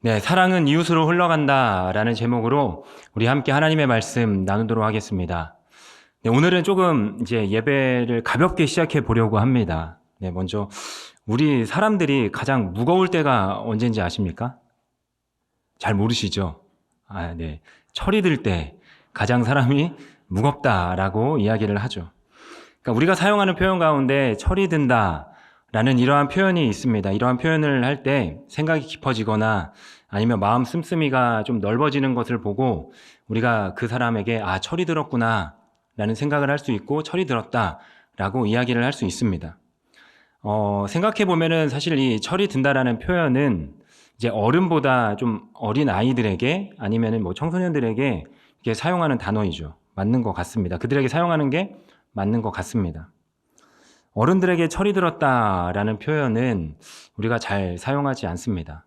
네, 사랑은 이웃으로 흘러간다라는 제목으로 우리 함께 하나님의 말씀 나누도록 하겠습니다. 네, 오늘은 조금 이제 예배를 가볍게 시작해 보려고 합니다. 네, 먼저 우리 사람들이 가장 무거울 때가 언제인지 아십니까? 잘 모르시죠? 네. 철이 들 때 가장 사람이 무겁다라고 이야기를 하죠. 그러니까 우리가 사용하는 표현 가운데 철이 든다라는 이러한 표현이 있습니다. 이러한 표현을 할 때 생각이 깊어지거나 아니면 마음 씀씀이가 좀 넓어지는 것을 보고 우리가 그 사람에게 철이 들었구나 라는 생각을 할 수 있고 철이 들었다 라고 이야기를 할 수 있습니다. 생각해 보면은 사실 이 철이 든다라는 표현은 이제 어른보다 좀 어린 아이들에게 아니면은 뭐 청소년들에게 이렇게 사용하는 단어이죠. 맞는 것 같습니다. 그들에게 사용하는 게 맞는 것 같습니다. 어른들에게 철이 들었다라는 표현은 우리가 잘 사용하지 않습니다.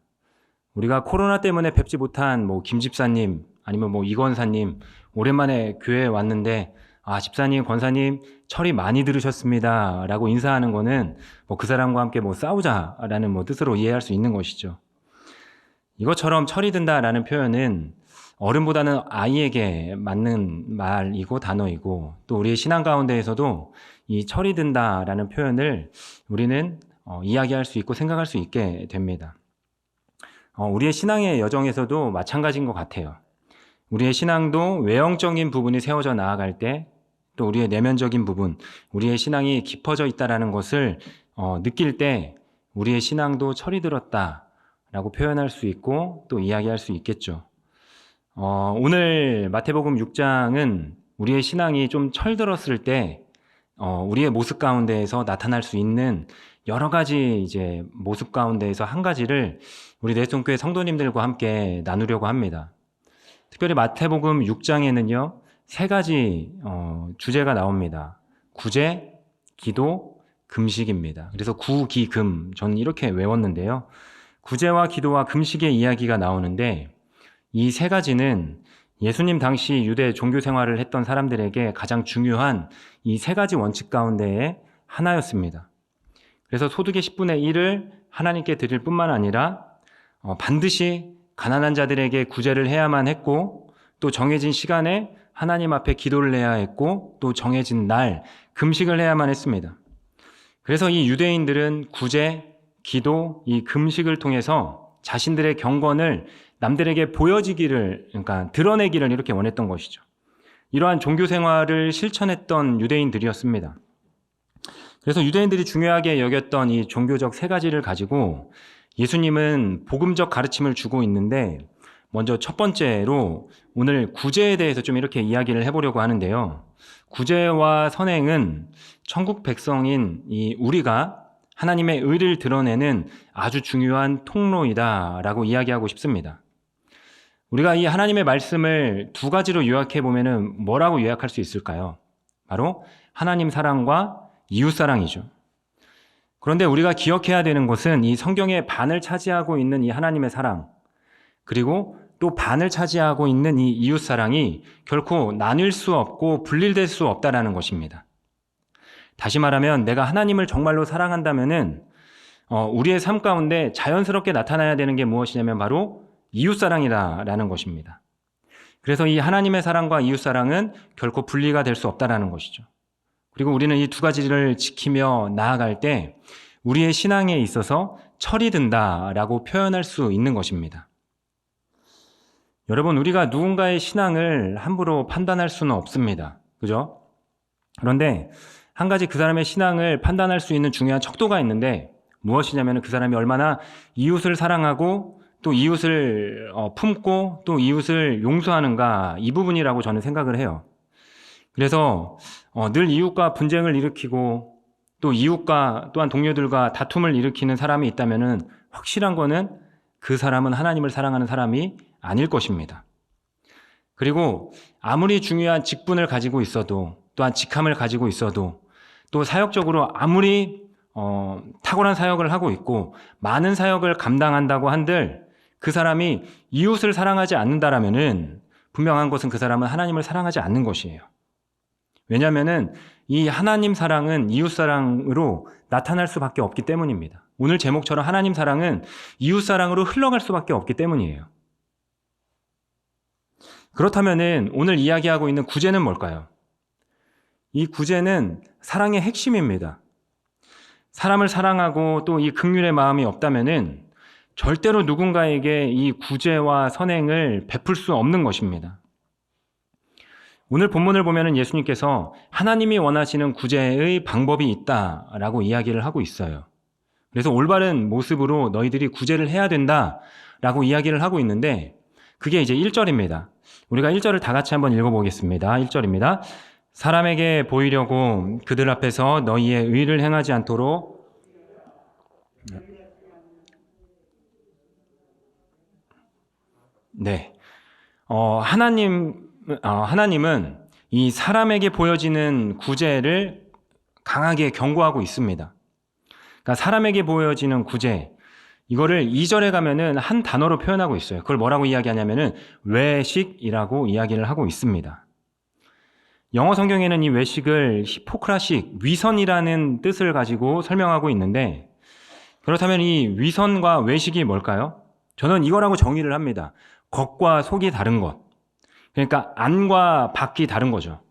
우리가 코로나 때문에 뵙지 못한 뭐 김 집사님 아니면 뭐 이 권사님 오랜만에 교회에 왔는데 집사님, 권사님 철이 많이 들으셨습니다 라고 인사하는 거는 뭐 그 사람과 함께 뭐 싸우자라는 뭐 뜻으로 이해할 수 있는 것이죠. 이것처럼 철이 든다라는 표현은 어른보다는 아이에게 맞는 말이고 단어이고 또 우리의 신앙 가운데에서도 이 철이 든다라는 표현을 우리는 이야기할 수 있고 생각할 수 있게 됩니다. 우리의 신앙의 여정에서도 마찬가지인 것 같아요. 우리의 신앙도 외형적인 부분이 세워져 나아갈 때 또 우리의 내면적인 부분, 우리의 신앙이 깊어져 있다는 것을 느낄 때 우리의 신앙도 철이 들었다라고 표현할 수 있고 또 이야기할 수 있겠죠. 오늘 마태복음 6장은 우리의 신앙이 좀 철들었을 때 우리의 모습 가운데에서 나타날 수 있는 여러 가지 이제 모습 가운데에서 한 가지를 우리 내손교회 성도님들과 함께 나누려고 합니다. 특별히 마태복음 6장에는요, 세 가지 주제가 나옵니다. 구제, 기도, 금식입니다. 그래서 구기금, 저는 이렇게 외웠는데요. 구제와 기도와 금식의 이야기가 나오는데 이 세 가지는 예수님 당시 유대 종교 생활을 했던 사람들에게 가장 중요한 이 세 가지 원칙 가운데의 하나였습니다. 그래서 소득의 10분의 1을 하나님께 드릴 뿐만 아니라 반드시 가난한 자들에게 구제를 해야만 했고 또 정해진 시간에 하나님 앞에 기도를 해야 했고 또 정해진 날 금식을 해야만 했습니다. 그래서 이 유대인들은 구제, 기도, 이 금식을 통해서 자신들의 경건을 남들에게 보여지기를, 그러니까 드러내기를 이렇게 원했던 것이죠. 이러한 종교 생활을 실천했던 유대인들이었습니다. 그래서 유대인들이 중요하게 여겼던 이 종교적 세 가지를 가지고 예수님은 복음적 가르침을 주고 있는데 먼저 첫 번째로 오늘 구제에 대해서 좀 이렇게 이야기를 해보려고 하는데요. 구제와 선행은 천국 백성인 이 우리가 하나님의 의를 드러내는 아주 중요한 통로이다라고 이야기하고 싶습니다. 우리가 이 하나님의 말씀을 두 가지로 요약해 보면은 뭐라고 요약할 수 있을까요? 바로 하나님 사랑과 이웃 사랑이죠. 그런데 우리가 기억해야 되는 것은 이 성경의 반을 차지하고 있는 이 하나님의 사랑, 그리고 또 반을 차지하고 있는 이 이웃 사랑이 결코 나뉠 수 없고 분리될 수 없다라는 것입니다. 다시 말하면 내가 하나님을 정말로 사랑한다면은 우리의 삶 가운데 자연스럽게 나타나야 되는 게 무엇이냐면 바로 이웃 사랑이다라는 것입니다. 그래서 이 하나님의 사랑과 이웃 사랑은 결코 분리가 될 수 없다라는 것이죠. 그리고 우리는 이 두 가지를 지키며 나아갈 때 우리의 신앙에 있어서 철이 든다라고 표현할 수 있는 것입니다. 여러분, 우리가 누군가의 신앙을 함부로 판단할 수는 없습니다. 그죠? 그런데 한 가지 그 사람의 신앙을 판단할 수 있는 중요한 척도가 있는데 무엇이냐면 그 사람이 얼마나 이웃을 사랑하고 또 이웃을 품고 또 이웃을 용서하는가 이 부분이라고 저는 생각을 해요. 그래서 늘 이웃과 분쟁을 일으키고 또 이웃과 또한 동료들과 다툼을 일으키는 사람이 있다면 확실한 거는 그 사람은 하나님을 사랑하는 사람이 아닐 것입니다. 그리고 아무리 중요한 직분을 가지고 있어도 또한 직함을 가지고 있어도 또 사역적으로 아무리 탁월한 사역을 하고 있고 많은 사역을 감당한다고 한들 그 사람이 이웃을 사랑하지 않는다라면은 분명한 것은 그 사람은 하나님을 사랑하지 않는 것이에요. 왜냐하면은 이 하나님 사랑은 이웃 사랑으로 나타날 수밖에 없기 때문입니다. 오늘 제목처럼 하나님 사랑은 이웃 사랑으로 흘러갈 수밖에 없기 때문이에요. 그렇다면은 오늘 이야기하고 있는 구제는 뭘까요? 이 구제는 사랑의 핵심입니다. 사람을 사랑하고 또 이 긍휼의 마음이 없다면은 절대로 누군가에게 이 구제와 선행을 베풀 수 없는 것입니다. 오늘 본문을 보면은 예수님께서 하나님이 원하시는 구제의 방법이 있다라고 이야기를 하고 있어요. 그래서 올바른 모습으로 너희들이 구제를 해야 된다라고 이야기를 하고 있는데 그게 이제 1절입니다. 우리가 1절을 다 같이 한번 읽어보겠습니다. 1절입니다. 사람에게 보이려고 그들 앞에서 너희의 의를 행하지 않도록 네. 하나님은 이 사람에게 보여지는 구제를 강하게 경고하고 있습니다. 그러니까 사람에게 보여지는 구제, 이거를 2절에 가면은 한 단어로 표현하고 있어요. 그걸 뭐라고 이야기하냐면은 외식이라고 이야기를 하고 있습니다. 영어 성경에는 이 외식을 히포크라식, 위선이라는 뜻을 가지고 설명하고 있는데 그렇다면 이 위선과 외식이 뭘까요? 저는 이거라고 정의를 합니다. 겉과 속이 다른 것. 그러니까 안과 밖이 다른 거죠.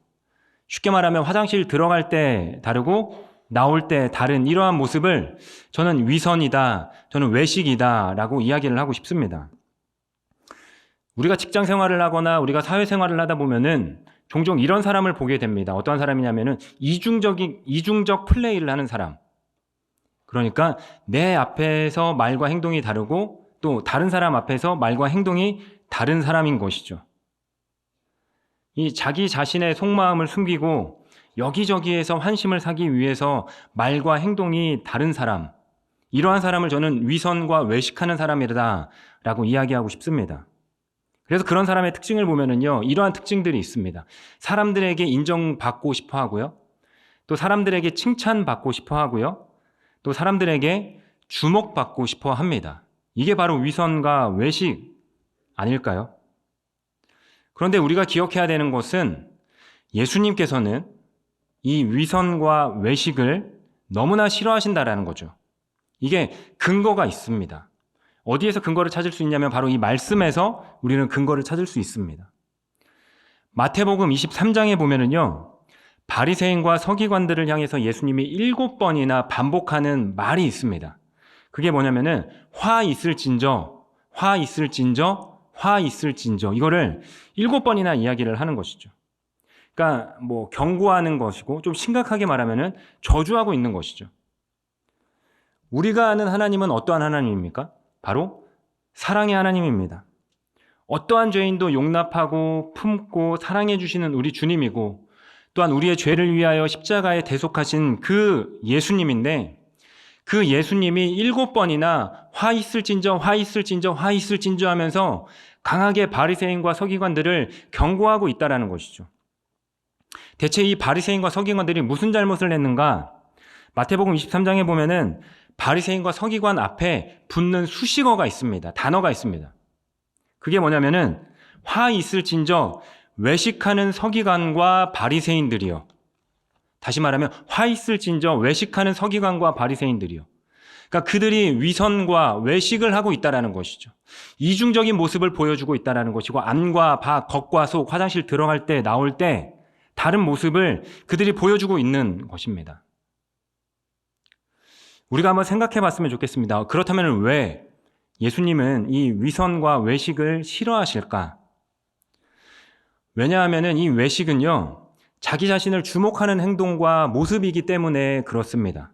쉽게 말하면 화장실 들어갈 때 다르고 나올 때 다른 이러한 모습을 저는 위선이다, 저는 외식이다 라고 이야기를 하고 싶습니다. 우리가 직장 생활을 하거나 우리가 사회 생활을 하다 보면은 종종 이런 사람을 보게 됩니다. 어떤 사람이냐면은 이중적 플레이를 하는 사람. 그러니까 내 앞에서 말과 행동이 다르고 또 다른 사람 앞에서 말과 행동이 다른 사람인 것이죠. 이 자기 자신의 속마음을 숨기고 여기저기에서 환심을 사기 위해서 말과 행동이 다른 사람, 이러한 사람을 저는 위선과 외식하는 사람이다라고 이야기하고 싶습니다. 그래서 그런 사람의 특징을 보면은요, 이러한 특징들이 있습니다. 사람들에게 인정받고 싶어 하고요, 또 사람들에게 칭찬받고 싶어 하고요, 또 사람들에게 주목받고 싶어 합니다. 이게 바로 위선과 외식 아닐까요? 그런데 우리가 기억해야 되는 것은 예수님께서는 이 위선과 외식을 너무나 싫어하신다라는 거죠. 이게 근거가 있습니다. 어디에서 근거를 찾을 수 있냐면 바로 이 말씀에서 우리는 근거를 찾을 수 있습니다. 마태복음 23장에 보면은요, 바리새인과 서기관들을 향해서 예수님이 7번이나 반복하는 말이 있습니다. 그게 뭐냐면은 화 있을진저, 화 있을진저, 화 있을진저, 이거를 7번이나 이야기를 하는 것이죠. 그러니까 뭐 경고하는 것이고 좀 심각하게 말하면은 저주하고 있는 것이죠. 우리가 아는 하나님은 어떠한 하나님입니까? 바로 사랑의 하나님입니다. 어떠한 죄인도 용납하고 품고 사랑해 주시는 우리 주님이고 또한 우리의 죄를 위하여 십자가에 대속하신 그 예수님인데 그 예수님이 7번이나 화 있을진저, 화 있을진저, 화 있을진저 하면서 강하게 바리새인과 서기관들을 경고하고 있다라는 것이죠. 대체 이 바리새인과 서기관들이 무슨 잘못을 했는가? 마태복음 23장에 보면은 바리새인과 서기관 앞에 붙는 수식어가 있습니다. 단어가 있습니다. 그게 뭐냐면은 화 있을진저 외식하는 서기관과 바리새인들이요. 다시 말하면 화 있을진저 외식하는 서기관과 바리새인들이요. 그러니까 그들이 위선과 외식을 하고 있다라는 것이죠. 이중적인 모습을 보여주고 있다라는 것이고 안과 밖, 겉과 속, 화장실 들어갈 때 나올 때 다른 모습을 그들이 보여주고 있는 것입니다. 우리가 한번 생각해 봤으면 좋겠습니다. 그렇다면 왜 예수님은 이 위선과 외식을 싫어하실까? 왜냐하면 이 외식은요, 자기 자신을 주목하는 행동과 모습이기 때문에 그렇습니다.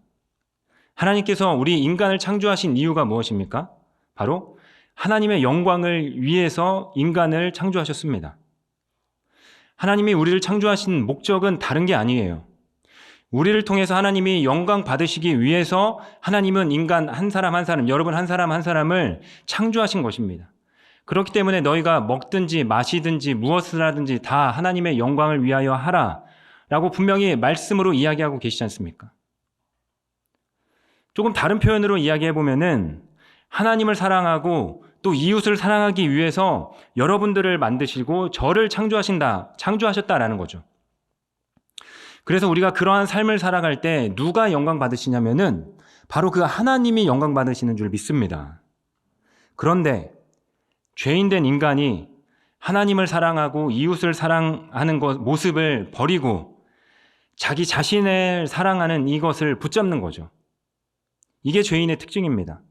하나님께서 우리 인간을 창조하신 이유가 무엇입니까? 바로 하나님의 영광을 위해서 인간을 창조하셨습니다. 하나님이 우리를 창조하신 목적은 다른 게 아니에요. 우리를 통해서 하나님이 영광 받으시기 위해서 하나님은 인간 한 사람 한 사람, 여러분 한 사람 한 사람을 창조하신 것입니다. 그렇기 때문에 너희가 먹든지 마시든지 무엇을 하든지 다 하나님의 영광을 위하여 하라 라고 분명히 말씀으로 이야기하고 계시지 않습니까? 조금 다른 표현으로 이야기해 보면은 하나님을 사랑하고 또 이웃을 사랑하기 위해서 여러분들을 만드시고 저를 창조하셨다라는 거죠. 그래서 우리가 그러한 삶을 살아갈 때 누가 영광 받으시냐면은 바로 그 하나님이 영광 받으시는 줄 믿습니다. 그런데 죄인된 인간이 하나님을 사랑하고 이웃을 사랑하는 모습을 버리고 자기 자신을 사랑하는 이것을 붙잡는 거죠. 이게 죄인의 특징입니다.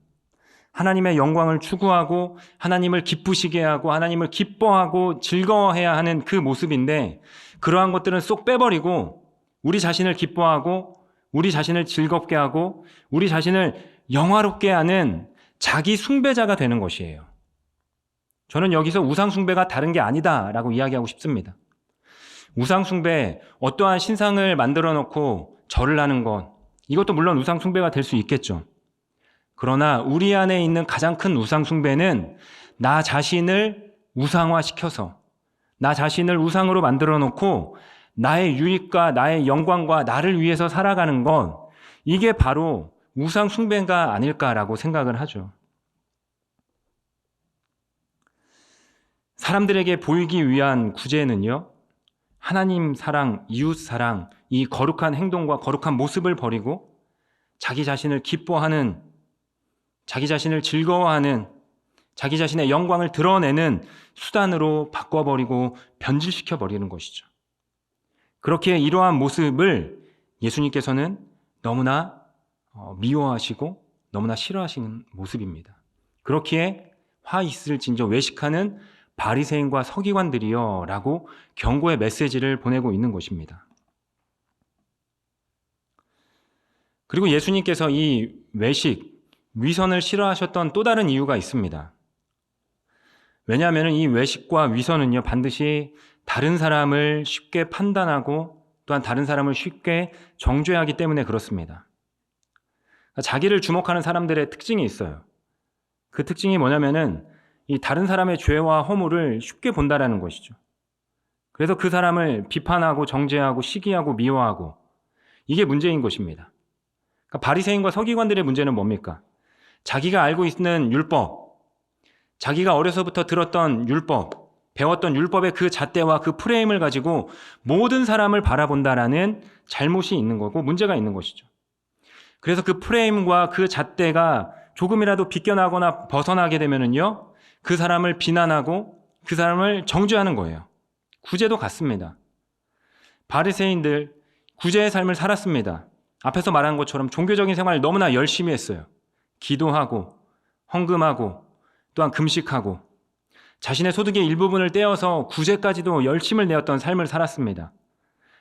하나님의 영광을 추구하고 하나님을 기쁘시게 하고 하나님을 기뻐하고 즐거워해야 하는 그 모습인데 그러한 것들은 쏙 빼버리고 우리 자신을 기뻐하고 우리 자신을 즐겁게 하고 우리 자신을 영화롭게 하는 자기 숭배자가 되는 것이에요. 저는 여기서 우상 숭배가 다른 게 아니다라고 이야기하고 싶습니다. 우상 숭배, 어떠한 신상을 만들어 놓고 절을 하는 것, 이것도 물론 우상 숭배가 될 수 있겠죠. 그러나 우리 안에 있는 가장 큰 우상 숭배는 나 자신을 우상화시켜서 나 자신을 우상으로 만들어 놓고 나의 유익과 나의 영광과 나를 위해서 살아가는 것, 이게 바로 우상 숭배가 아닐까라고 생각을 하죠. 사람들에게 보이기 위한 구제는요, 하나님 사랑, 이웃 사랑, 이 거룩한 행동과 거룩한 모습을 버리고 자기 자신을 기뻐하는, 자기 자신을 즐거워하는, 자기 자신의 영광을 드러내는 수단으로 바꿔버리고 변질시켜버리는 것이죠. 그렇게 이러한 모습을 예수님께서는 너무나 미워하시고 너무나 싫어하시는 모습입니다. 그렇기에 화 있을진저 외식하는 바리새인과 서기관들이여 라고 경고의 메시지를 보내고 있는 것입니다. 그리고 예수님께서 이 외식, 위선을 싫어하셨던 또 다른 이유가 있습니다. 왜냐하면 이 외식과 위선은요, 반드시 다른 사람을 쉽게 판단하고 또한 다른 사람을 쉽게 정죄하기 때문에 그렇습니다. 자기를 주목하는 사람들의 특징이 있어요. 그 특징이 뭐냐면은 이 다른 사람의 죄와 허물을 쉽게 본다라는 것이죠. 그래서 그 사람을 비판하고 정죄하고 시기하고 미워하고, 이게 문제인 것입니다. 그러니까 바리새인과 서기관들의 문제는 뭡니까? 자기가 알고 있는 율법, 자기가 어려서부터 들었던 율법, 배웠던 율법의 그 잣대와 그 프레임을 가지고 모든 사람을 바라본다라는 잘못이 있는 거고 문제가 있는 것이죠. 그래서 그 프레임과 그 잣대가 조금이라도 비껴나거나 벗어나게 되면은요, 그 사람을 비난하고 그 사람을 정죄하는 거예요. 구제도 같습니다. 바리새인들 구제의 삶을 살았습니다. 앞에서 말한 것처럼 종교적인 생활을 너무나 열심히 했어요. 기도하고 헌금하고 또한 금식하고 자신의 소득의 일부분을 떼어서 구제까지도 열심을 내었던 삶을 살았습니다.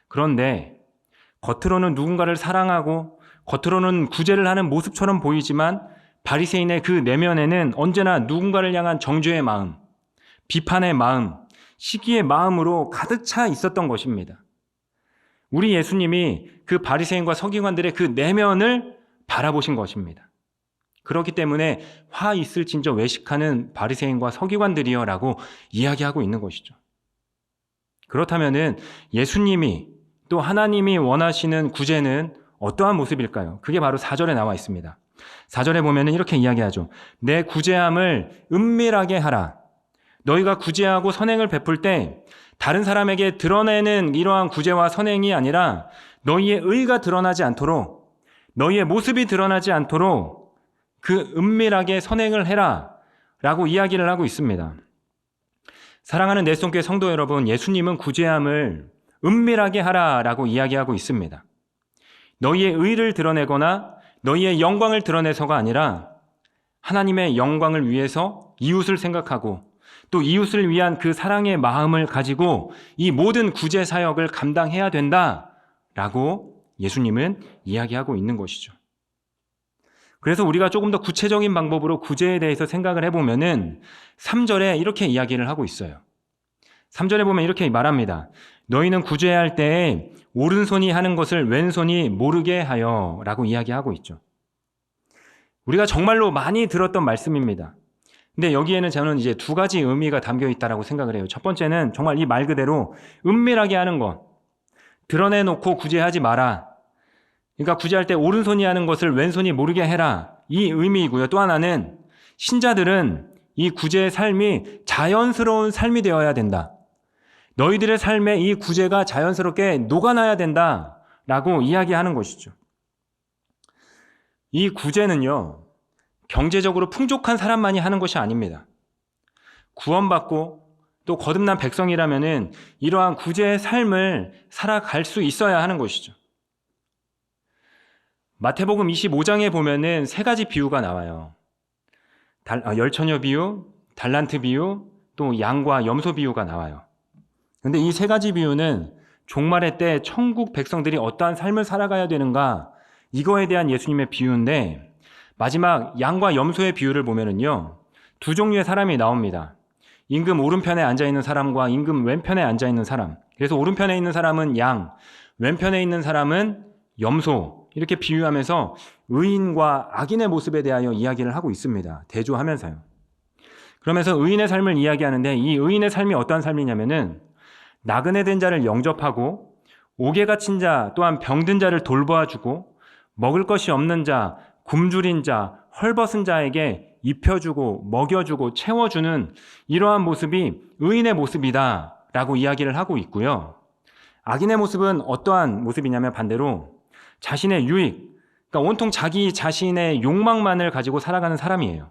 그런데 겉으로는 누군가를 사랑하고 겉으로는 구제를 하는 모습처럼 보이지만 바리새인의 그 내면에는 언제나 누군가를 향한 정죄의 마음, 비판의 마음, 시기의 마음으로 가득 차 있었던 것입니다. 우리 예수님이 그 바리새인과 서기관들의 그 내면을 바라보신 것입니다. 그렇기 때문에 화 있을진저 외식하는 바리새인과 서기관들이여 라고 이야기하고 있는 것이죠. 그렇다면은 예수님이 또 하나님이 원하시는 구제는 어떠한 모습일까요? 그게 바로 4절에 나와 있습니다. 4절에 보면은 이렇게 이야기하죠. 내 구제함을 은밀하게 하라. 너희가 구제하고 선행을 베풀 때 다른 사람에게 드러내는 이러한 구제와 선행이 아니라 너희의 의가 드러나지 않도록, 너희의 모습이 드러나지 않도록 그 은밀하게 선행을 해라 라고 이야기를 하고 있습니다. 사랑하는 내송교회 성도 여러분, 예수님은 구제함을 은밀하게 하라 라고 이야기하고 있습니다. 너희의 의를 드러내거나 너희의 영광을 드러내서가 아니라 하나님의 영광을 위해서 이웃을 생각하고 또 이웃을 위한 그 사랑의 마음을 가지고 이 모든 구제 사역을 감당해야 된다라고 예수님은 이야기하고 있는 것이죠. 그래서 우리가 조금 더 구체적인 방법으로 구제에 대해서 생각을 해보면은 3절에 이렇게 이야기를 하고 있어요. 3절에 보면 이렇게 말합니다. 너희는 구제할 때에 오른손이 하는 것을 왼손이 모르게 하여 라고 이야기하고 있죠. 우리가 정말로 많이 들었던 말씀입니다. 근데 여기에는 저는 이제 두 가지 의미가 담겨 있다라고 생각을 해요. 첫 번째는 정말 이 말 그대로 은밀하게 하는 것, 드러내놓고 구제하지 마라. 그러니까 구제할 때 오른손이 하는 것을 왼손이 모르게 해라. 이 의미이고요. 또 하나는 신자들은 이 구제의 삶이 자연스러운 삶이 되어야 된다. 너희들의 삶에 이 구제가 자연스럽게 녹아나야 된다 라고 이야기하는 것이죠. 이 구제는요, 경제적으로 풍족한 사람만이 하는 것이 아닙니다. 구원받고 또 거듭난 백성이라면은 이러한 구제의 삶을 살아갈 수 있어야 하는 것이죠. 마태복음 25장에 보면은 세 가지 비유가 나와요. 열처녀 비유, 달란트 비유, 또 양과 염소 비유가 나와요. 그런데 이 세 가지 비유는 종말의 때 천국 백성들이 어떠한 삶을 살아가야 되는가, 이거에 대한 예수님의 비유인데, 마지막 양과 염소의 비유를 보면은요, 두 종류의 사람이 나옵니다. 임금 오른편에 앉아있는 사람과 임금 왼편에 앉아있는 사람. 그래서 오른편에 있는 사람은 양, 왼편에 있는 사람은 염소, 이렇게 비유하면서 의인과 악인의 모습에 대하여 이야기를 하고 있습니다. 대조하면서요. 그러면서 의인의 삶을 이야기하는데, 이 의인의 삶이 어떠한 삶이냐면은 나그네 된 자를 영접하고 옥에 갇힌 자 또한 병든 자를 돌보아주고 먹을 것이 없는 자, 굶주린 자, 헐벗은 자에게 입혀주고 먹여주고 채워주는 이러한 모습이 의인의 모습이다 라고 이야기를 하고 있고요. 악인의 모습은 어떠한 모습이냐면 반대로 자신의 유익, 그러니까 온통 자기 자신의 욕망만을 가지고 살아가는 사람이에요.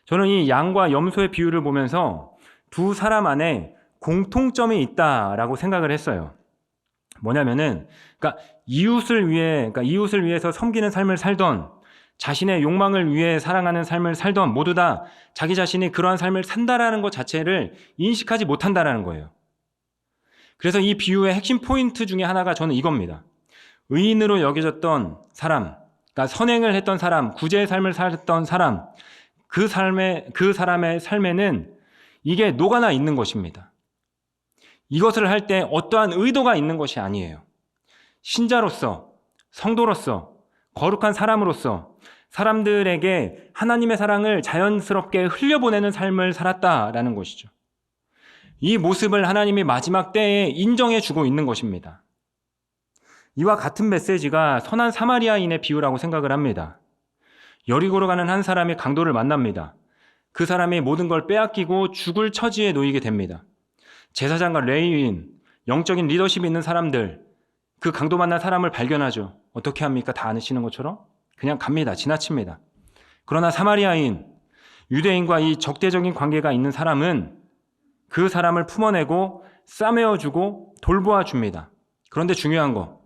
저는 이 양과 염소의 비유를 보면서 두 사람 안에 공통점이 있다라고 생각을 했어요. 뭐냐면은, 그러니까 이웃을 위해서 섬기는 삶을 살던, 자신의 욕망을 위해 사랑하는 삶을 살던, 모두 다 자기 자신이 그러한 삶을 산다라는 것 자체를 인식하지 못한다라는 거예요. 그래서 이 비유의 핵심 포인트 중에 하나가 저는 이겁니다. 의인으로 여겨졌던 사람, 그러니까 선행을 했던 사람, 구제의 삶을 살았던 사람, 그 사람의 삶에는 이게 녹아나 있는 것입니다. 이것을 할 때 어떠한 의도가 있는 것이 아니에요. 신자로서, 성도로서, 거룩한 사람으로서 사람들에게 하나님의 사랑을 자연스럽게 흘려보내는 삶을 살았다라는 것이죠. 이 모습을 하나님이 마지막 때에 인정해주고 있는 것입니다. 이와 같은 메시지가 선한 사마리아인의 비유라고 생각을 합니다. 여리고로 가는 한 사람이 강도를 만납니다. 그 사람이 모든 걸 빼앗기고 죽을 처지에 놓이게 됩니다. 제사장과 레위인, 영적인 리더십이 있는 사람들, 그 강도 만난 사람을 발견하죠. 어떻게 합니까? 다 아시는 것처럼 그냥 갑니다. 지나칩니다. 그러나 사마리아인, 유대인과 이 적대적인 관계가 있는 사람은 그 사람을 품어내고 싸매어주고 돌보아줍니다. 그런데 중요한 거,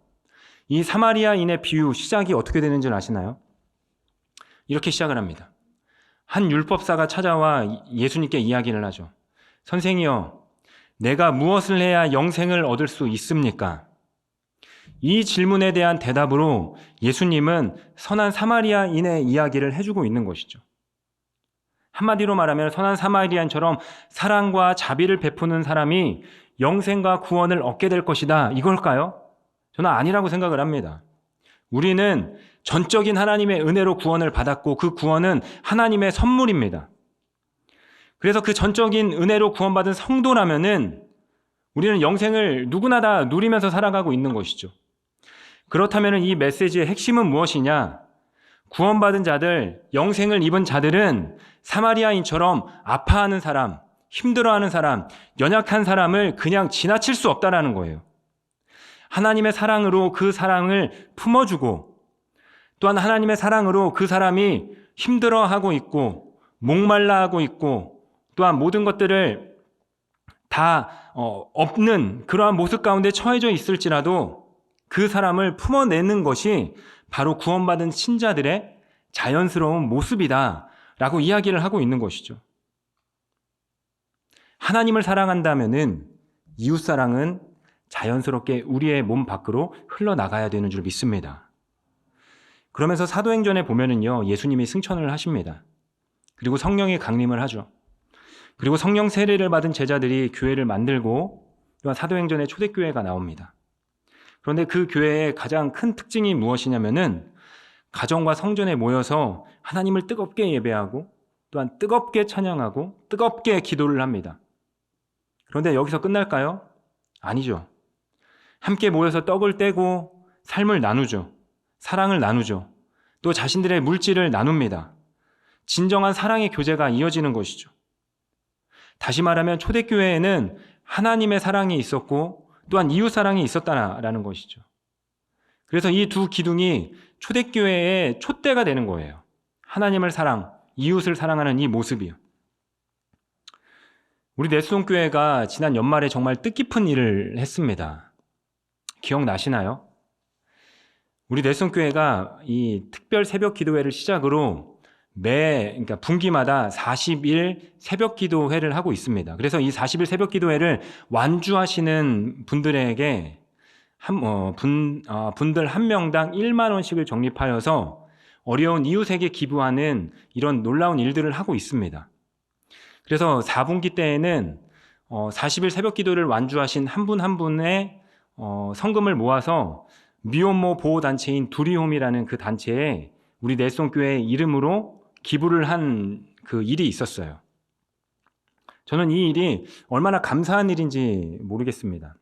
이 사마리아인의 비유 시작이 어떻게 되는지는 아시나요? 이렇게 시작을 합니다. 한 율법사가 찾아와 예수님께 이야기를 하죠. 선생이여, 내가 무엇을 해야 영생을 얻을 수 있습니까? 이 질문에 대한 대답으로 예수님은 선한 사마리아인의 이야기를 해주고 있는 것이죠. 한마디로 말하면 선한 사마리아인처럼 사랑과 자비를 베푸는 사람이 영생과 구원을 얻게 될 것이다. 이걸까요? 저는 아니라고 생각을 합니다. 우리는 전적인 하나님의 은혜로 구원을 받았고 그 구원은 하나님의 선물입니다. 그래서 그 전적인 은혜로 구원받은 성도라면은 우리는 영생을 누구나 다 누리면서 살아가고 있는 것이죠. 그렇다면 이 메시지의 핵심은 무엇이냐? 구원받은 자들, 영생을 입은 자들은 사마리아인처럼 아파하는 사람, 힘들어하는 사람, 연약한 사람을 그냥 지나칠 수 없다라는 거예요. 하나님의 사랑으로 그 사랑을 품어주고 또한 하나님의 사랑으로 그 사람이 힘들어하고 있고 목말라하고 있고 또한 모든 것들을 다 없는 그러한 모습 가운데 처해져 있을지라도 그 사람을 품어내는 것이 바로 구원받은 신자들의 자연스러운 모습이다라고 이야기를 하고 있는 것이죠. 하나님을 사랑한다면은 이웃사랑은 자연스럽게 우리의 몸 밖으로 흘러나가야 되는 줄 믿습니다. 그러면서 사도행전에 보면은요, 예수님이 승천을 하십니다. 그리고 성령이 강림을 하죠. 그리고 성령 세례를 받은 제자들이 교회를 만들고 또한 사도행전에 초대교회가 나옵니다. 그런데 그 교회의 가장 큰 특징이 무엇이냐면은 가정과 성전에 모여서 하나님을 뜨겁게 예배하고 또한 뜨겁게 찬양하고 뜨겁게 기도를 합니다. 그런데 여기서 끝날까요? 아니죠. 함께 모여서 떡을 떼고 삶을 나누죠. 사랑을 나누죠. 또 자신들의 물질을 나눕니다. 진정한 사랑의 교제가 이어지는 것이죠. 다시 말하면 초대교회에는 하나님의 사랑이 있었고 또한 이웃 사랑이 있었다라는 것이죠. 그래서 이 두 기둥이 초대교회의 촛대가 되는 거예요. 하나님을 사랑, 이웃을 사랑하는 이 모습이요. 우리 넷송교회가 지난 연말에 정말 뜻깊은 일을 했습니다. 기억나시나요? 우리 넷송교회가 이 특별 새벽 기도회를 시작으로 그러니까 분기마다 40일 새벽 기도회를 하고 있습니다. 그래서 이 40일 새벽 기도회를 완주하시는 분들에게 분들 한 명당 1만 원씩을 적립하여서 어려운 이웃에게 기부하는 이런 놀라운 일들을 하고 있습니다. 그래서 4분기 때에는 40일 새벽 기도를 완주하신 한 분 한 분의 성금을 모아서 미혼모 보호단체인 두리홈이라는 그 단체에 우리 넷송교회 이름으로 기부를 한 그 일이 있었어요. 저는 이 일이 얼마나 감사한 일인지 모르겠습니다.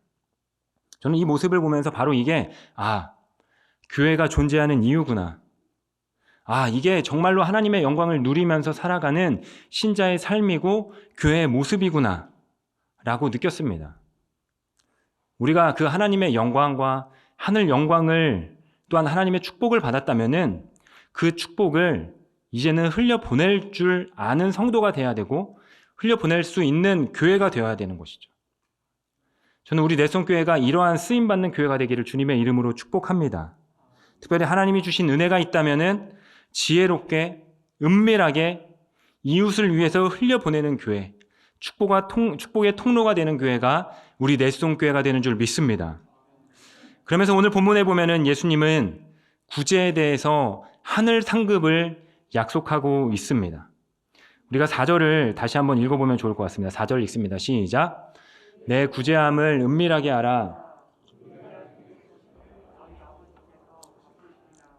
저는 이 모습을 보면서 바로 이게 교회가 존재하는 이유구나. 이게 정말로 하나님의 영광을 누리면서 살아가는 신자의 삶이고 교회의 모습이구나 라고 느꼈습니다. 우리가 그 하나님의 영광과 하늘 영광을 또한 하나님의 축복을 받았다면은 그 축복을 이제는 흘려보낼 줄 아는 성도가 돼야 되고 흘려보낼 수 있는 교회가 되어야 되는 것이죠. 저는 우리 넷송교회가 이러한 쓰임받는 교회가 되기를 주님의 이름으로 축복합니다. 특별히 하나님이 주신 은혜가 있다면은 지혜롭게 은밀하게 이웃을 위해서 흘려보내는 교회, 축복의 통로가 되는 교회가 우리 넷송교회가 되는 줄 믿습니다. 그러면서 오늘 본문에 보면은 예수님은 구제에 대해서 하늘 상급을 약속하고 있습니다. 우리가 4절을 다시 한번 읽어보면 좋을 것 같습니다. 4절 읽습니다. 시작. 내 구제함을 은밀하게 알아.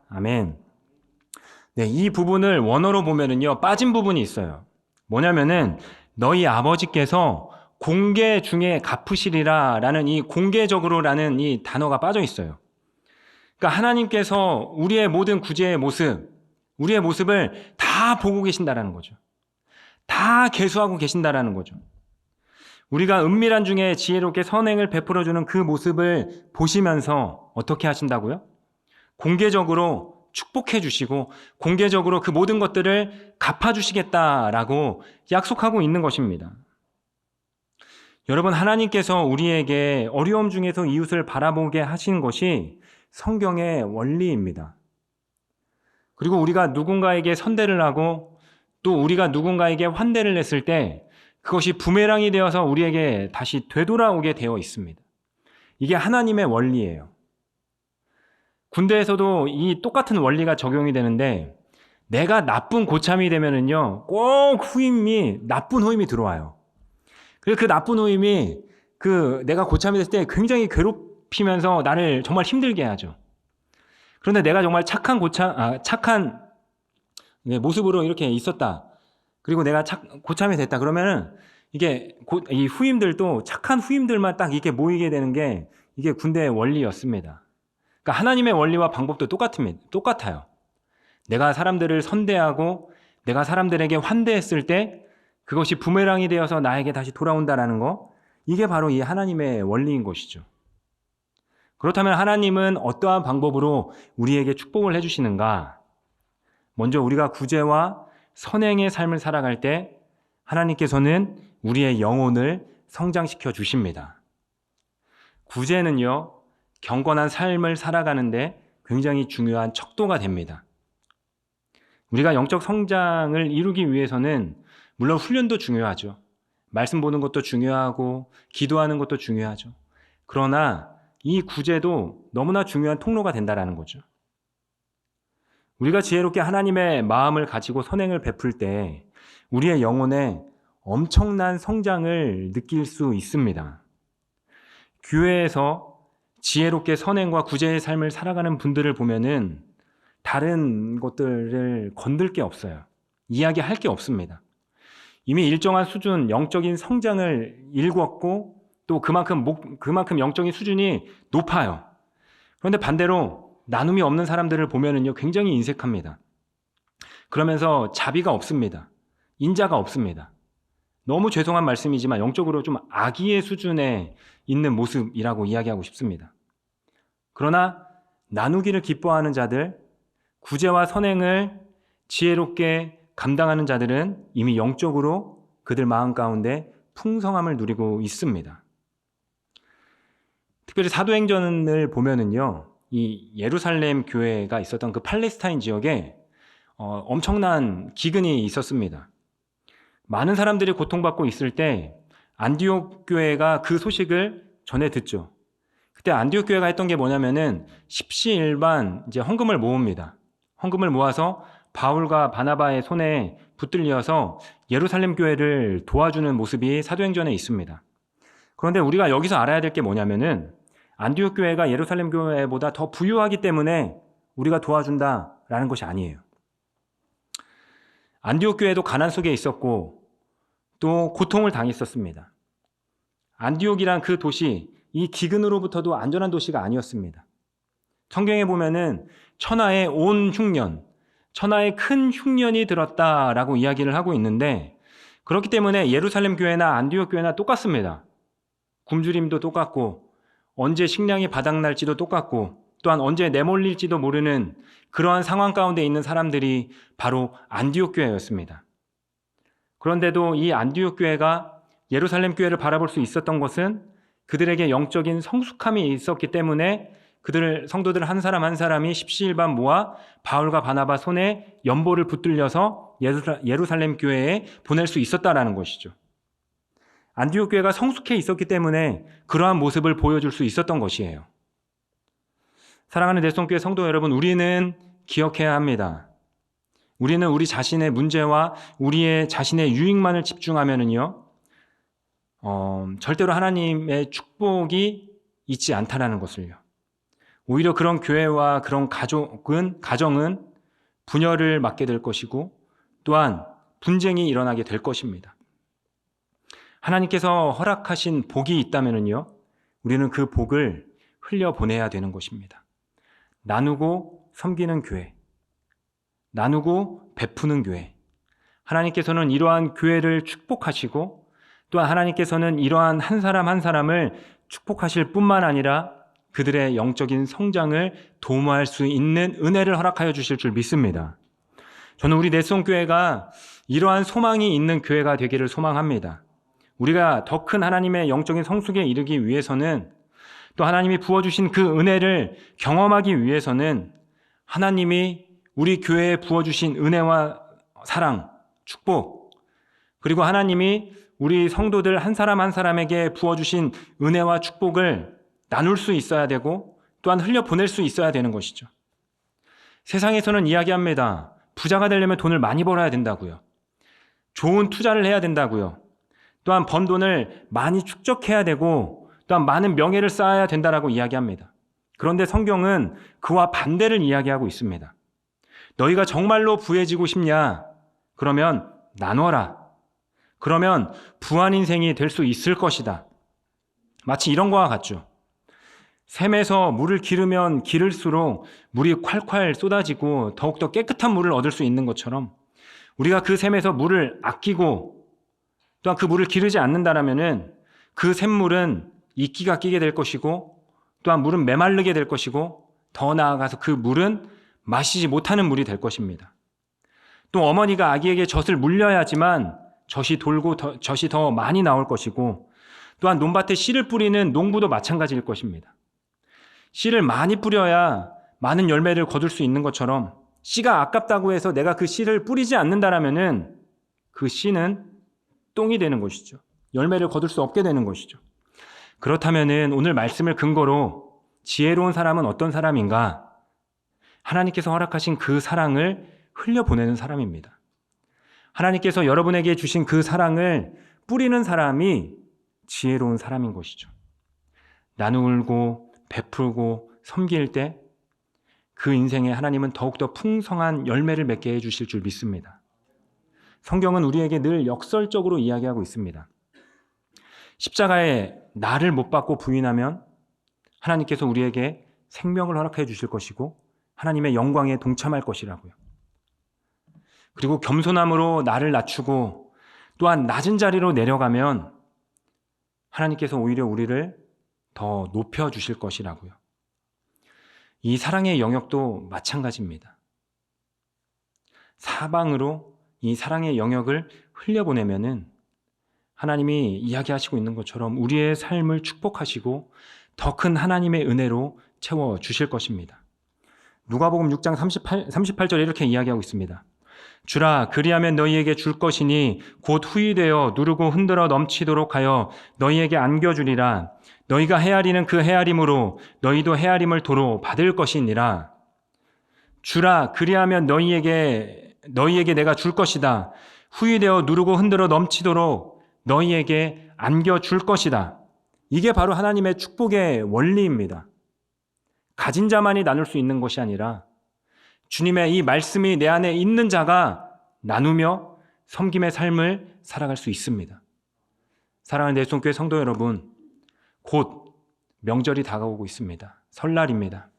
아멘. 네, 이 부분을 원어로 보면은요, 빠진 부분이 있어요. 뭐냐면은 너희 아버지께서 공개 중에 갚으시리라 라는 이 공개적으로라는 이 단어가 빠져 있어요. 그러니까 하나님께서 우리의 모든 구제의 모습, 우리의 모습을 다 보고 계신다라는 거죠. 다 계수하고 계신다라는 거죠. 우리가 은밀한 중에 지혜롭게 선행을 베풀어주는 그 모습을 보시면서 어떻게 하신다고요? 공개적으로 축복해 주시고 공개적으로 그 모든 것들을 갚아주시겠다라고 약속하고 있는 것입니다. 여러분, 하나님께서 우리에게 어려움 중에서 이웃을 바라보게 하신 것이 성경의 원리입니다. 그리고 우리가 누군가에게 선대를 하고 또 우리가 누군가에게 환대를 했을 때 그것이 부메랑이 되어서 우리에게 다시 되돌아오게 되어 있습니다. 이게 하나님의 원리예요. 군대에서도 이 똑같은 원리가 적용이 되는데 내가 나쁜 고참이 되면은요, 꼭 나쁜 후임이 들어와요. 그래서 그 나쁜 후임이 내가 고참이 됐을 때 굉장히 괴롭히면서 나를 정말 힘들게 하죠. 그런데 내가 정말 착한 모습으로 이렇게 있었다. 그리고 내가 고참이 됐다. 그러면은 이게 이 후임들도 착한 후임들만 딱 이렇게 모이게 되는 게 이게 군대의 원리였습니다. 그러니까 하나님의 원리와 방법도 똑같아요. 내가 사람들을 선대하고 내가 사람들에게 환대했을 때 그것이 부메랑이 되어서 나에게 다시 돌아온다라는 거, 이게 바로 이 하나님의 원리인 것이죠. 그렇다면 하나님은 어떠한 방법으로 우리에게 축복을 해주시는가? 먼저 우리가 구제와 선행의 삶을 살아갈 때 하나님께서는 우리의 영혼을 성장시켜 주십니다. 구제는요, 경건한 삶을 살아가는데 굉장히 중요한 척도가 됩니다. 우리가 영적 성장을 이루기 위해서는 물론 훈련도 중요하죠. 말씀 보는 것도 중요하고 기도하는 것도 중요하죠. 그러나 이 구제도 너무나 중요한 통로가 된다는 거죠. 우리가 지혜롭게 하나님의 마음을 가지고 선행을 베풀 때 우리의 영혼에 엄청난 성장을 느낄 수 있습니다. 교회에서 지혜롭게 선행과 구제의 삶을 살아가는 분들을 보면은 다른 것들을 건들 게 없어요. 이야기할 게 없습니다. 이미 일정한 수준 영적인 성장을 일궜고 또 그만큼 영적인 수준이 높아요. 그런데 반대로 나눔이 없는 사람들을 보면은요, 굉장히 인색합니다. 그러면서 자비가 없습니다. 인자가 없습니다. 너무 죄송한 말씀이지만 영적으로 좀 아기의 수준에 있는 모습이라고 이야기하고 싶습니다. 그러나 나누기를 기뻐하는 자들, 구제와 선행을 지혜롭게 감당하는 자들은 이미 영적으로 그들 마음 가운데 풍성함을 누리고 있습니다. 특별히 사도행전을 보면은요, 이 예루살렘 교회가 있었던 그 팔레스타인 지역에 엄청난 기근이 있었습니다. 많은 사람들이 고통받고 있을 때 안디옥 교회가 그 소식을 전해 듣죠. 그때 안디옥 교회가 했던 게 뭐냐면은 십시일반 이제 헌금을 모읍니다. 헌금을 모아서 바울과 바나바의 손에 붙들려서 예루살렘 교회를 도와주는 모습이 사도행전에 있습니다. 그런데 우리가 여기서 알아야 될 게 뭐냐면은 안디옥 교회가 예루살렘 교회보다 더 부유하기 때문에 우리가 도와준다라는 것이 아니에요. 안디옥 교회도 가난 속에 있었고 또 고통을 당했었습니다. 안디옥이란 그 도시, 이 기근으로부터도 안전한 도시가 아니었습니다. 성경에 보면은 천하에 온 흉년, 천하에 큰 흉년이 들었다라고 이야기를 하고 있는데, 그렇기 때문에 예루살렘 교회나 안디옥 교회나 똑같습니다. 굶주림도 똑같고 언제 식량이 바닥날지도 똑같고 또한 언제 내몰릴지도 모르는 그러한 상황 가운데 있는 사람들이 바로 안디옥 교회였습니다. 그런데도 이 안디옥 교회가 예루살렘 교회를 바라볼 수 있었던 것은 그들에게 영적인 성숙함이 있었기 때문에 성도들 한 사람 한 사람이 십시일반 모아 바울과 바나바 손에 연보를 붙들려서 예루살렘 교회에 보낼 수 있었다라는 것이죠. 안디옥 교회가 성숙해 있었기 때문에 그러한 모습을 보여줄 수 있었던 것이에요. 사랑하는 내성교회 성도 여러분, 우리는 기억해야 합니다. 우리는 우리 자신의 문제와 우리의 자신의 유익만을 집중하면은요, 절대로 하나님의 축복이 있지 않다라는 것을요. 오히려 그런 교회와 그런 가정은 분열을 맞게 될 것이고 또한 분쟁이 일어나게 될 것입니다. 하나님께서 허락하신 복이 있다면은요, 우리는 그 복을 흘려보내야 되는 것입니다. 나누고 섬기는 교회, 나누고 베푸는 교회. 하나님께서는 이러한 교회를 축복하시고 또한 하나님께서는 이러한 한 사람 한 사람을 축복하실 뿐만 아니라 그들의 영적인 성장을 도모할 수 있는 은혜를 허락하여 주실 줄 믿습니다. 저는 우리 내성교회가 이러한 소망이 있는 교회가 되기를 소망합니다. 우리가 더 큰 하나님의 영적인 성숙에 이르기 위해서는 또 하나님이 부어주신 그 은혜를 경험하기 위해서는 하나님이 우리 교회에 부어주신 은혜와 사랑, 축복, 그리고 하나님이 우리 성도들 한 사람 한 사람에게 부어주신 은혜와 축복을 나눌 수 있어야 되고 또한 흘려보낼 수 있어야 되는 것이죠. 세상에서는 이야기합니다. 부자가 되려면 돈을 많이 벌어야 된다고요. 좋은 투자를 해야 된다고요. 또한 번 돈을 많이 축적해야 되고 또한 많은 명예를 쌓아야 된다라고 이야기합니다. 그런데 성경은 그와 반대를 이야기하고 있습니다. 너희가 정말로 부해지고 싶냐? 그러면 나눠라. 그러면 부한 인생이 될 수 있을 것이다. 마치 이런 거와 같죠. 샘에서 물을 기르면 기를수록 물이 콸콸 쏟아지고 더욱더 깨끗한 물을 얻을 수 있는 것처럼 우리가 그 샘에서 물을 아끼고 또한 그 물을 기르지 않는다라면은 그 샘물은 이끼가 끼게 될 것이고 또한 물은 메마르게 될 것이고 더 나아가서 그 물은 마시지 못하는 물이 될 것입니다. 또 어머니가 아기에게 젖을 물려야지만 젖이 돌고 젖이 더 많이 나올 것이고 또한 논밭에 씨를 뿌리는 농부도 마찬가지일 것입니다. 씨를 많이 뿌려야 많은 열매를 거둘 수 있는 것처럼 씨가 아깝다고 해서 내가 그 씨를 뿌리지 않는다라면은 그 씨는 똥이 되는 것이죠. 열매를 거둘 수 없게 되는 것이죠. 그렇다면은 오늘 말씀을 근거로 지혜로운 사람은 어떤 사람인가? 하나님께서 허락하신 그 사랑을 흘려보내는 사람입니다. 하나님께서 여러분에게 주신 그 사랑을 뿌리는 사람이 지혜로운 사람인 것이죠. 나누고 베풀고 섬길 때 그 인생에 하나님은 더욱더 풍성한 열매를 맺게 해주실 줄 믿습니다. 성경은 우리에게 늘 역설적으로 이야기하고 있습니다. 십자가에 나를 못 박고 부인하면 하나님께서 우리에게 생명을 허락해 주실 것이고 하나님의 영광에 동참할 것이라고요. 그리고 겸손함으로 나를 낮추고 또한 낮은 자리로 내려가면 하나님께서 오히려 우리를 더 높여주실 것이라고요. 이 사랑의 영역도 마찬가지입니다. 사방으로 이 사랑의 영역을 흘려보내면은 하나님이 이야기하시고 있는 것처럼 우리의 삶을 축복하시고 더 큰 하나님의 은혜로 채워주실 것입니다. 누가복음 6장 38절에 이렇게 이야기하고 있습니다. 주라, 그리하면 너희에게 줄 것이니 곧 후히되어 누르고 흔들어 넘치도록 하여 너희에게 안겨주리라. 너희가 헤아리는 그 헤아림으로 너희도 헤아림을 도로 받을 것이니라. 주라, 그리하면 너희에게 내가 줄 것이다. 후히되어 누르고 흔들어 넘치도록 너희에게 안겨줄 것이다. 이게 바로 하나님의 축복의 원리입니다. 가진 자만이 나눌 수 있는 것이 아니라 주님의 이 말씀이 내 안에 있는 자가 나누며 섬김의 삶을 살아갈 수 있습니다. 사랑하는 내손교회 성도 여러분, 곧 명절이 다가오고 있습니다. 설날입니다.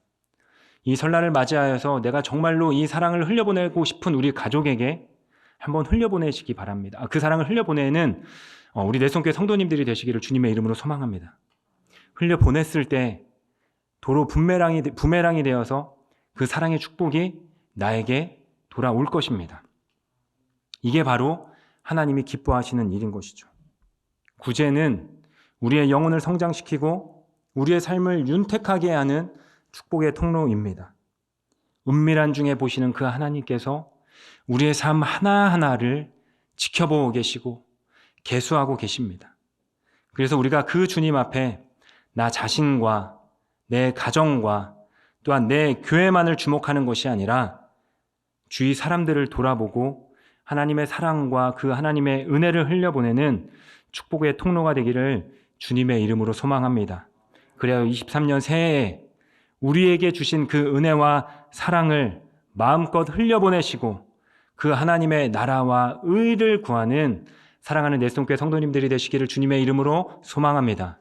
이 설날을 맞이하여서 내가 정말로 이 사랑을 흘려보내고 싶은 우리 가족에게 한번 흘려보내시기 바랍니다. 그 사랑을 흘려보내는 우리 내손교회 성도님들이 되시기를 주님의 이름으로 소망합니다. 흘려보냈을 때 도로 부메랑이 되어서 그 사랑의 축복이 나에게 돌아올 것입니다. 이게 바로 하나님이 기뻐하시는 일인 것이죠. 구제는 우리의 영혼을 성장시키고 우리의 삶을 윤택하게 하는 축복의 통로입니다. 은밀한 중에 보시는 그 하나님께서 우리의 삶 하나하나를 지켜보고 계시고 계수하고 계십니다. 그래서 우리가 그 주님 앞에 나 자신과 내 가정과 또한 내 교회만을 주목하는 것이 아니라 주위 사람들을 돌아보고 하나님의 사랑과 그 하나님의 은혜를 흘려보내는 축복의 통로가 되기를 주님의 이름으로 소망합니다. 그래야 23년 새해에 우리에게 주신 그 은혜와 사랑을 마음껏 흘려보내시고 그 하나님의 나라와 의를 구하는 사랑하는 내손교회 성도님들이 되시기를 주님의 이름으로 소망합니다.